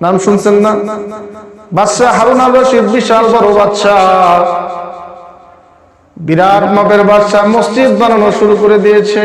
নাম শুনছেন না? বাদশাহ হারুন আল রশিদ বিশাল বড় বাদশাহ, বিরাট মাপের বাদশাহ, মসজিদ বানানো শুরু করে দিয়েছে।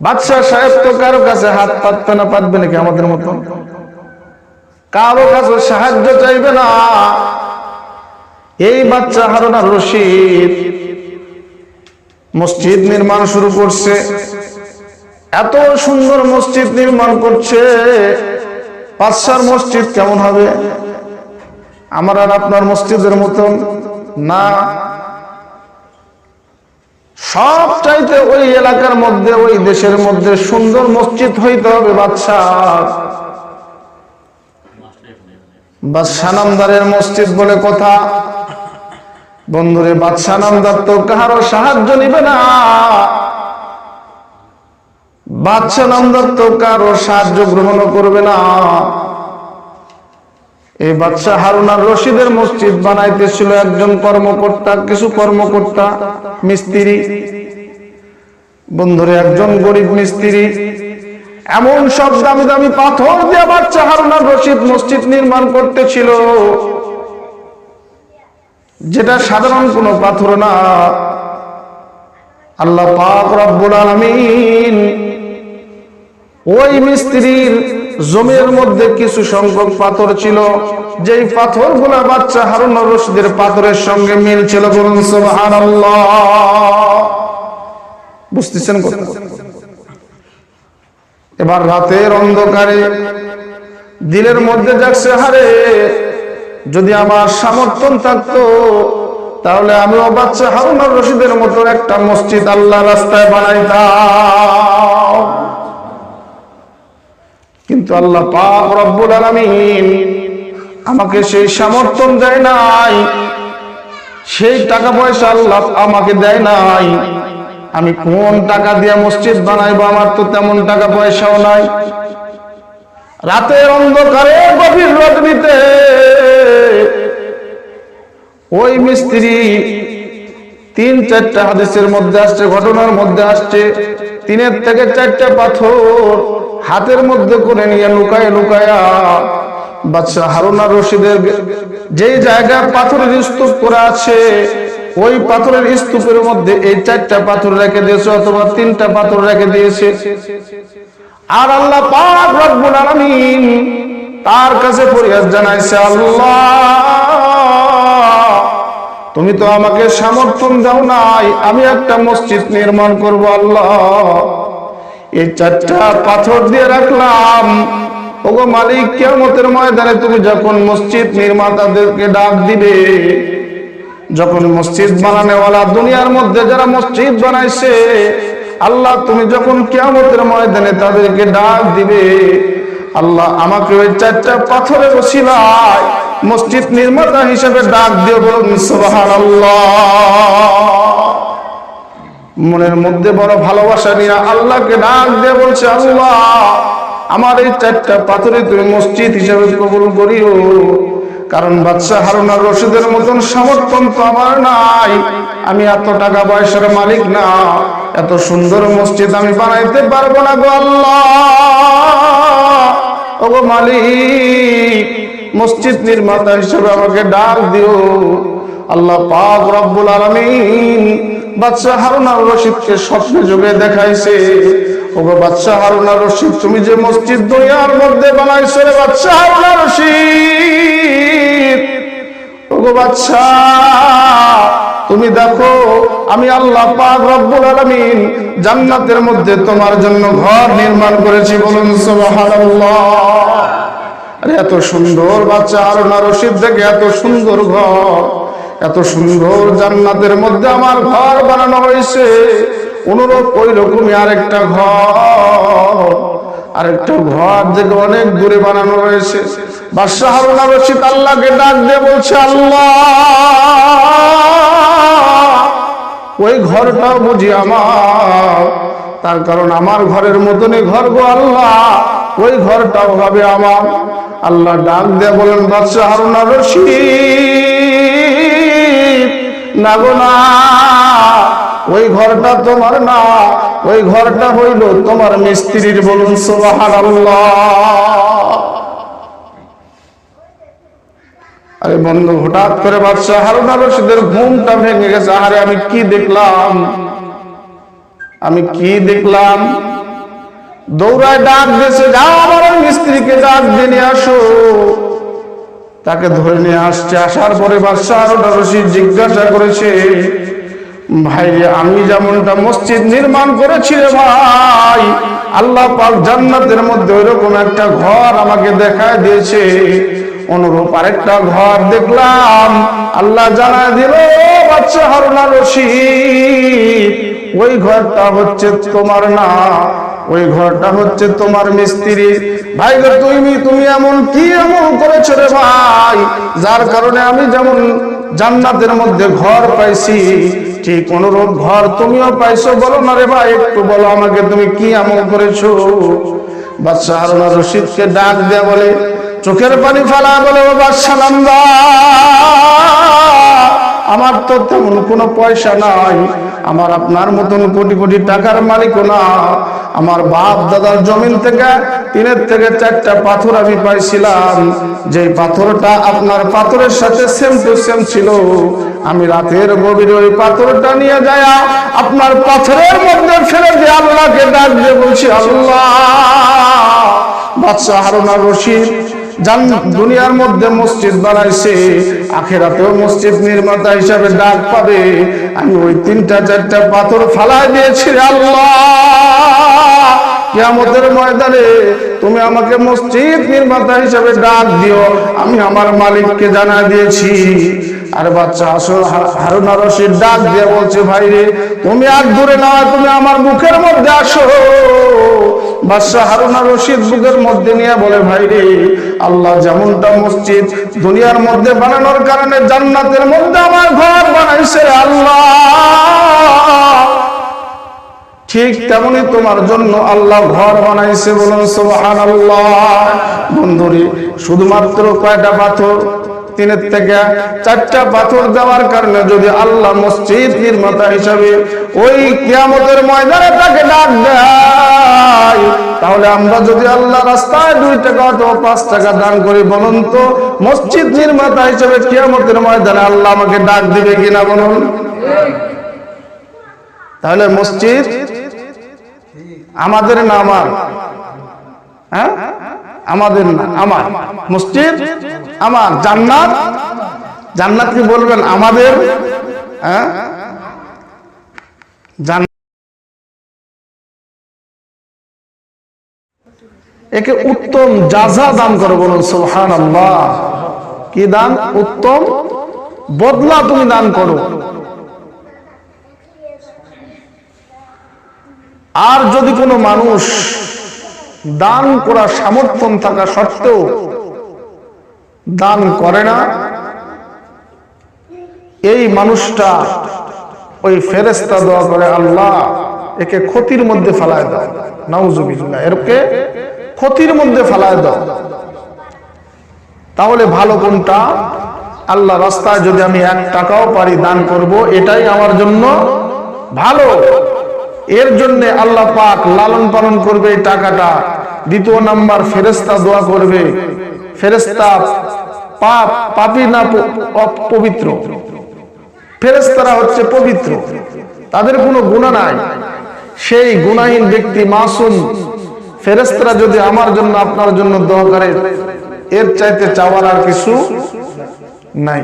বাদশাহ সাহেব তো কারো কাছে হাত পাতবে না, পাতবে নাকি আমাদের মতো? কারো কাছে সাহায্য চাইবে না। এই বাদশাহ হারুন আল রশিদ মসজিদ নির্মাণ শুরু করছে। এত সুন্দর মসজিদ নির্মাণ করছে। বাদশার মসজিদ কেমন হবে? আমার আর আপনার মসজিদের মতন না। সব চাইতে ওই এলাকার মধ্যে, ওই দেশের মধ্যে সুন্দর মসজিদ হইতে হবে বাদশার। বাদশাহ নামদারের মসজিদ বলে কথা। বন্ধুরে, বাদশাহ নামদার তো কারো সাহায্য নিবে না। বাদশাহ নামদার তো কারো সাহায্য গ্রহণ করবে না। এই বাদশাহ হারুন আর রশিদের মসজিদ বানাইতেছিল একজন কর্মকর্তা, কিছু কর্মকর্তা, মিস্ত্রি। বন্ধুরে, একজন গরিব মিস্ত্রি এমন সব দামি দামি পাথর দিয়ে বাদশাহ হারুন আর রশিদ মসজিদ নির্মাণ করতেছিল, যেটা সাধারণ কোনো পাথর না। আল্লাহ পাক রব্বুল আলামিন ওই মিস্ত্রির জমির মধ্যে কিছু সংখ্যক পাথর ছিল, যেই পাথরগুলা বাদশাহ হারুন আর রশিদের পাথরের সঙ্গে মিল ছিল। বলুন সুবহানাল্লাহ। বুঝতেছেন কথা? এবার রাতের অন্ধকারে দিলের মধ্যে যাচ্ছে, হারে যদি আমার সামর্থ্য থাকতো তাহলে আমিও বাদশাহ হারুন আর রশিদের মতো একটা মসজিদ আল্লাহর রাস্তায় বানাইতাম। কিন্তু আল্লাহ পাক রব্বুল আলামিন আমাকে সেই সামর্থ্য দেয় নাই, সেই টাকা পয়সা আল্লাহ আমাকে দেয় নাই। আমি কোন টাকা দিয়ে মসজিদ বানাইবো? আমার তো তেমন টাকা পয়সাও নাই। রাতের অন্ধকারে গভীর রজনীতে ওই মিস্ত্রি, 3-4টা হাদিসের মধ্যে আসছে, ঘটনার মধ্যে আসছে, 3 থেকে 4টা পাথর হাতের মধ্যে করে নিয়ে লুকায় লুকায়া বাদশাহ হারুন আর রশিদের যেই জায়গায় পাথরের স্তূপ করা আছে, ওই পাথরের স্তূপের মধ্যে এই 4টা পাথর রেখে দিয়েছে, অথবা 3টা পাথর রেখে দিয়েছে। আর আল্লাহ পাক রব্বুল আলামিন তার কাছে ফরিয়াদ জানাইছে, আল্লাহ তুমি তো আমাকে সামর্থ্য দাও নাই, আমি একটা মসজিদ নির্মাণ করব। আল্লাহ, এই 4টা পাথর দিয়ে রাখলাম। ওগো মালিক, কিয়ামতের ময়দানে তুমি যখন মসজিদ নির্মাতাদেরকে ডাক দিবে, যখন মসজিদ বানানোওয়ালা দুনিয়ার মধ্যে যারা মসজিদ বানাইছে, আল্লাহ তুমি যখন কিয়ামতের ময়দানে তাদেরকে ডাক দিবে, আল্লাহ আমাকে ওই 4টা পাথরের ওসিলায় মসজিদ নির্মাতা হিসেবে ডাক দিও। বলুন সুবহানাল্লাহ। মনের মধ্যে বড় ভালোবাসা নিয়ে আল্লাহকে ডাক দিয়ে বলছে, আল্লাহ আমার এই 4টা পাথরে তুমি মসজিদ হিসেবে কবুল করিও। কারণ বাদশাহ হারুন আর রশিদের মতন সামর্থ্য তো আমার নাই, আমি এত টাকা পয়সার মালিক না, এত সুন্দর মসজিদ আমি বানাইতে পারবো না গো আল্লাহ। ওগো মালিক, মসজিদ নির্মাতা হিসেবে আমাকে ডাক দিও। আল্লাহ পাক রব্বুল আলামিন বাদশাহ হারুন আর রশিদকে স্বপ্নে যোগে দেখাইছে, ওগো বাদশাহ হারুন আর রশিদ, তুমি যে মসজিদ দুনিয়ার মধ্যে বানাইছো রে বাদশাহ হারুন আর রশিদ, ওগো বাদশাহ তুমি দেখো, আমি আল্লাহ পাক রব্বুল আলামিন জান্নাতের মধ্যে তোমার জন্য ঘর নির্মাণ করেছি। বলুন সুবহানাল্লাহ। আরে এত সুন্দর বাদশাহ হারুন আর রশিদ দেখে, এত সুন্দর ঘর, এত সুন্দর জান্নাতের মধ্যে আমার ঘর বানানো হয়েছে। অনুরূপ ওই রকমই আরেকটা ঘর যেটা অনেক দূরে বানানো হয়েছে। বাদশাহ হারুন আর রশিদ আল্লাহকে ডাক দিয়ে বলছে, আল্লাহ ওই ঘরটাও বুঝি আমার, তার কারণ আমার ঘরের মতনই ঘর গো আল্লাহ, ওই ঘরটাও হবে আমার। আল্লাহ ডাক দিয়ে বলেন, বাদশাহ হারুন আর রশিদ না গো না, ওই ঘরটা তোমার না, ওই ঘরটা হইল তোমার মিস্ত্রির। বলুন সুবহানাল্লাহ। আরে বন্ধু, হঠাৎ করে বাদশাহ হারুন আর রশিদের ঘুমটা ভেঙে গেছে। আরে আমি কি দেখলাম, আমি কি দেখলাম? দৌড়ায় ডাক দিয়েছে, যাও আমার ওই মিস্ত্রিকে ডাক দিয়ে নিয়ে আসো। তাকে ধরে নিয়ে আসছে। আসার পরে বাদশাহ হারুন আর রশিদ জিজ্ঞাসা করেছে, ভাই আমি যেমনটা মসজিদ নির্মাণ করেছি রে ভাই, আল্লাহ পাক জান্নাতের মধ্যে ওইরকম একটা ঘর আমাকে দেখায় দিয়েছে, অনুরূপ আরেকটা ঘর দেখলাম। আল্লাহ জানায় দিল, বাদশাহ হারুন আর রশিদ, ওই ঘরটা হচ্ছে তোমার না, ওই ঘরটা হচ্ছে তোমার মিস্ত্রি। ভাই গো, তুমি এমন কি এমন করেছো রে ভাই, যার কারণে আমি যেমন জান্নাতের মধ্যে ঘর পাইছি, ঠিক অনুরূপ ঘর তুমিও পাইছো। বলো না রে ভাই, একটু বলো আমাকে, তুমি কি এমন করেছো? বাদশাহ হারুন আর রশিদকে ডাক দেয়া বলে, চোখের পানি ফেলা বলে, ও বাদশাহ নামদা, আমার তো তেমন কোনো পয়সা নাই, আমার আপনার মতন কোটি কোটি টাকার মালিকও না। আমার বাপ দাদার জমিন থেকে 3 থেকে 4টা পাথর আমি পাইছিলাম, যে পাথরটা আপনার পাথরের সাথে সেম টু সেম ছিল। আমি রাতের গভীরে ওই পাথরটা নিয়ে যায় আপনার পাথরের মধ্যে ফেলে দিয়ে আল্লাহকে ডাক দিয়ে বলছি, আল্লাহ। বাদশাহ হারুন আর রশিদ দুনিয়ার মধ্যে মসজিদ বানাইছে, আখিরাতেও মসজিদ নির্মাতা হিসাবে ডাক পাবে। আমি ওই 3-4টা পাথর ফালাই দিয়েছি আল্লাহ, কিয়ামতের ময়দানে তুমি আমাকে মসজিদ নির্মাতা হিসাবে ডাক দিও, আমি আমার মালিককে জানা দিয়েছি। আর বাচ্চা হারুন আর রশিদ ডাক দিয়ে বলছে, ভাই রে, তুমি আর দূরে না, তুমি আমার বুকের মধ্যে আসো। বাদশাহ হারুন আর রশিদ বুকের মধ্যে নিয়ে বলে, ভাই রে, আল্লাহ যেমনটা মসজিদ দুনিয়ার মধ্যে বানানোর কারণে জান্নাতের মধ্যে আমার ঘর বানাইছে আল্লাহ, ঠিক তেমনি তোমার জন্য আল্লাহ ঘর বানাইছে। বলুন সুবহানাল্লাহ। বন্ধুরে, শুধুমাত্র কয়টা পাথর? 3 থেকে 4টা পাথর দেওয়ার কারণে যদি আল্লাহ মসজিদ নির্মাতা হিসাবে ওই কিয়ামতের ময়দানে তাকে ডাক দেয়, তাহলে আমরা যদি আল্লাহ রাস্তায় 2 টাকা অথবা 5 টাকা দান করি, বলুন তো মসজিদ নির্মাতা হিসাবে কিয়ামতের ময়দানে আল্লাহ আমাকে ডাক দিবে কিনা? বলুন। তাহলে মসজিদ আমাদের না আমার? হ্যাঁ, আমাদের না, আমার। মসজিদ আমার, জান্নাত, জান্নাত কি বলবেন আমাদের? হ্যাঁ, একে উত্তম জাযা দান করো। বলুন সুবহানাল্লাহ। কি দান? উত্তম বদলা তুমি দান করো। আর যদি কোনো মানুষ দান করার সামর্থ্য থাকা সত্ত্বেও দান করে না, এই মানুষটা ওই ফেরেশতা দোয়া করে, আল্লাহ একে ক্ষতির মধ্যে ফেলায় দাও, নাউজুবিল্লাহ, এরকে ক্ষতির মধ্যে ফেলায় দাও। তাহলে ভালো কোনটা? আল্লাহ রাস্তায় যদি আমি 1 টাকাও পারি দান করব, এটাই আমার জন্য ভালো। এর জন্য আল্লাহ পাক লালন পালন করবে এই টাকাটা। 2 নাম্বার, ফেরেশতা দোয়া করবে। ফেরেশতা পাপী না পবিত্র? ফেরেশতারা হচ্ছে পবিত্র, তাদের কোনো গুনাহ নাই। সেই গুনাহীন ব্যক্তি মাসুম ফেরেশতারা যদি আমার জন্য আপনার জন্য দোয়া করে, এর চাইতে চাওয়ার আর কিছু নাই।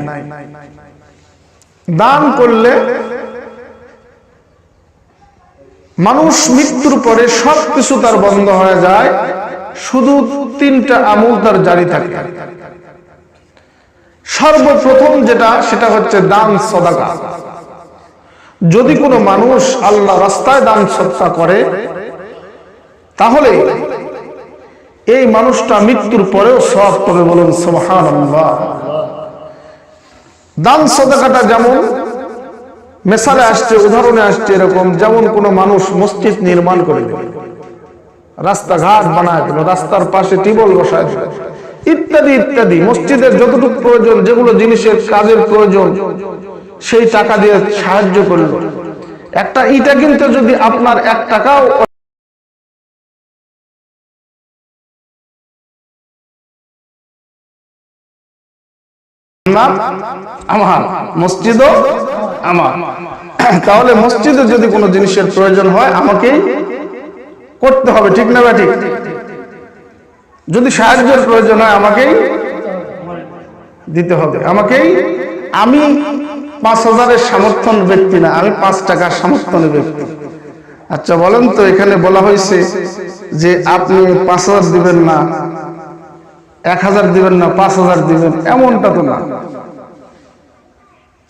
দান করলে মানুষ মৃত্যুর পরে সবকিছু তার বন্ধ হয়ে যায়, শুধু 3টা আমল তার জারি থাকে। সর্বপ্রথম যেটা, সেটা হচ্ছে দান সদাকা। যদি কোনো মানুষ আল্লাহ রাস্তায় দান সদকা করে, তাহলে এই মানুষটা মৃত্যুর পরেও সওয়াব পাবে। বলুন সুবহানাল্লাহ। দান সদাকাটা যেমন মেসালে আসছে, উদাহরণে আসছে এরকম, যেমন কোনো মানুষ মসজিদ নির্মাণ করে দিল, রাস্তাঘাট বানায় দিল, রাস্তার পাশে টিবল বসায় দিল, ইত্যাদি ইত্যাদি, মসজিদের যতটুকু প্রয়োজন, যেগুলো জিনিসের কাজের প্রয়োজন, সেই টাকা দিয়ে সাহায্য করল। একটা ইটা কিন্তু যদি আপনার 1 টাকাও আমার, মসজিদও আমার, তাহলে মসজিদে যদি কোনো জিনিসের প্রয়োজন হয় আমাকেই করতে হবে, ঠিক না ঠিক? যদি সাহায্যের প্রয়োজন হয় আমাকেই দিতে হবে, আমাকেই। আমি 5,000-এর সামর্থ্যন ব্যক্তি না, আমি 5 টাকার সামর্থ্যন ব্যক্তি। আচ্ছা বলেন তো, এখানে বলা হয়েছে যে আপনি 5,000 দিবেন না, 1,000 দিবেন না, 5,000 দিবেন, এমনটা তো না।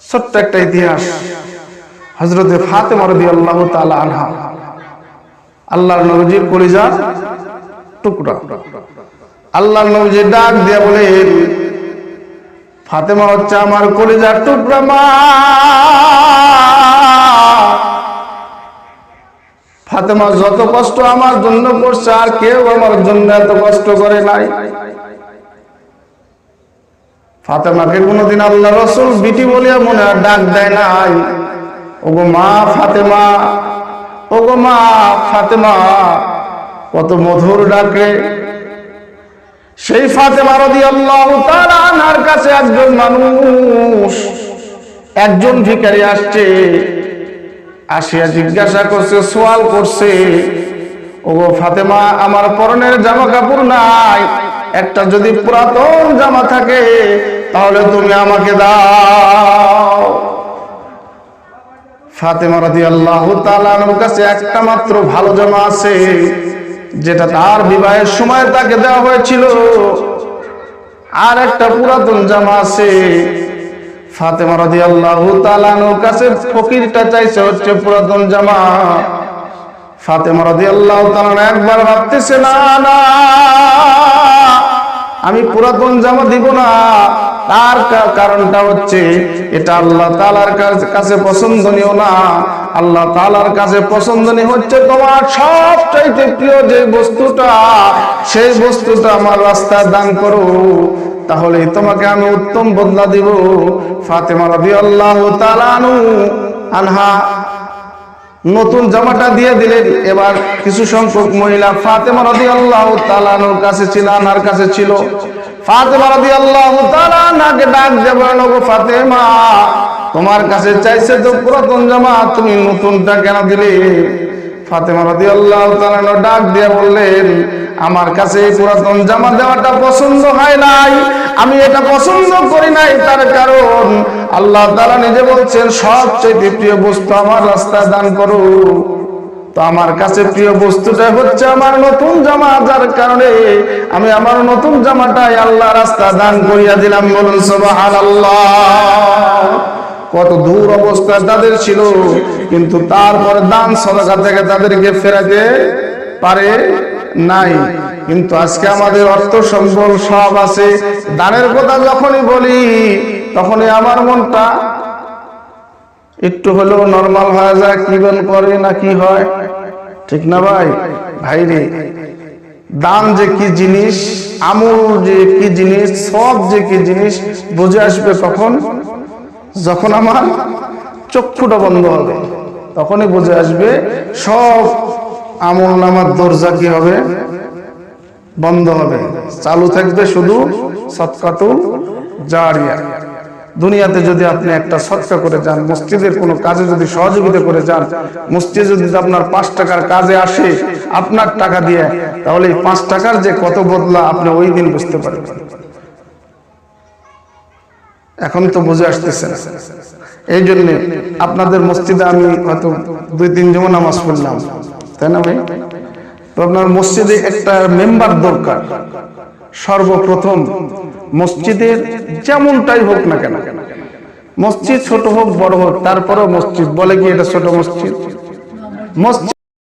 ছোট্ট একটা ইতিহাস, হযরতে ফাতেমা রাদিয়াল্লাহু তাআলা আনহা, আল্লাহর নবীর কলিজার টুকরা। আল্লাহর নবী ডাক দিয়ে বলেন, ফাতেমা হচ্ছে আমার কলিজার টুকরা মা। ফাতেমা যত কষ্ট আমার জন্য করছে আর কেউ আমার জন্য এত কষ্ট করে নাই। ফাতেমাকে কোনদিন আল্লাহ রাসূল বিটি বলিয়া মনে আর ডাক দেয় নাই। ওগো মা ফাতেমা, ওগো মা ফাতেমা, কত মধুর ডাকে। সেই ফাতেমা রাদিয়াল্লাহু তাআলা আনহার কাছে একজন মানুষ, একজন ভিখারি আসছে, আসিয়া জিজ্ঞাসা করছে, সওয়াল করছে, ওগো ফাতেমা, আমার পরনের জামা কাপড় নাই, একটা যদি পুরাতন জামা থাকে তাহলে তুমি আমাকে দাও। ফাতেমা রাদিয়াল্লাহু তাআলা আনহার কাছে একটা মাত্র ভালো জামা আছে, যেটা তার বিবাহের সময় তাকে দেওয়া হয়েছিল, আর একটা পুরাতন জামা আছে। ফাতেমা রাদিয়াল্লাহু তাআলা আনহার কাছে ফকিরটা চাইছে হচ্ছে পুরাতন জামা। ফাতেমা রাদিয়াল্লাহু তাআলা একবার ভাবতেছে, না না, আমি পুরাতন জামা দিব না। তার কারণটা হচ্ছে এটা আল্লাহ তাআলার কাছে পছন্দনীয় না। আল্লাহ তাআলার কাছে পছন্দনীয় হচ্ছে তোমার সবচাইতে প্রিয় যে বস্তুটা, সেই বস্তুটা আমার রাস্তায় দান করো, তাহলে তোমাকে আমি উত্তম বদলা দিব। ফাতেমা রাদিয়াল্লাহু তাআলা আনহা নতুন জামাটা দিয়ে দিলেন। এবার কিছু সংখ্যক মহিলা ফাতেমা রাদিয়াল্লাহু তাআলা আনহার কাছে ছিল, আনহার কাছে ছিল। ফাতেমা রাদিয়াল্লাহু তাআলা আনহাকে ডাক দিয়ে বলল, গো ফাতেমা, তোমার কাছে চাইছে তো পুরাতন জামা, তুমি নতুনটা কেন দিলে? ফাতেমা রাদিয়াল্লাহু তাআলা ডাক দিয়ে বললেন, আমার কাছে পুরাতন জামা দেওয়াটা পছন্দ হয় নাই, আমি এটা পছন্দ করি নাই। তার কারণ আল্লাহ তাআলা নিজে বলছেন, সবচেয়ে প্রিয় বস্তু আমার রাস্তায় দান করো। তো আমার কাছে প্রিয় বস্তুটা হচ্ছে আমার নতুন জামা, যার কারণে আমি আমার নতুন জামাটাই আল্লাহ রাস্তায় দান করিয়া দিলাম। বলুন সুবহানাল্লাহ। কত দূর অবস্থা তাদের ছিল, কিন্তু তারপরে দান সদকা থেকে তাদেরকে ফেরাতে পারে নাই। কিন্তু আজকে আমাদের অর্থ সম্বল সব আছে, দানের কথা যখনই বলি তখনই আমার মনটা একটু হলেও নরমাল হয়ে যায়, কি বেন করে না কি হয়, ঠিক না ভাই? ভাইরে, দান যে কি জিনিস, আমল যে কি জিনিস, সব যে কি জিনিস বুঝে আসবে তখন, যখন আমার চক্ষুটা বন্ধ হবে, তখনই বুঝে আসবে সব আমল নামার দরজা কি হবে, বন্ধ হবে, চালু থাকবে শুধু সদকাতুল জারিয়া। দুনিয়াতে যদি আপনি একটা সদকা করে যান, মসজিদের কোনো কাজে যদি সহযোগিতা করে যান, মসজিদ যদি আপনার 5 টাকার কাজে আসে আপনার টাকা দিয়ে, তাহলে এই 5 টাকার যে কত বদলা আপনি ওই দিন বুঝতে পারবেন। এখন তো বুঝে আসতেছে না। এই জন্য আপনাদের মসজিদে আমি হয়তো 2-3 জমা নামাজ পড়লাম, তাই না ভাই? তো আপনার মসজিদে একটা মেম্বার দরকার। সর্বপ্রথম মসজিদের যেমনটাই হোক না কেন, মসজিদ ছোট হোক বড় হোক, তারপরেও মসজিদ বলে কি এটা ছোট মসজিদ? মসজিদ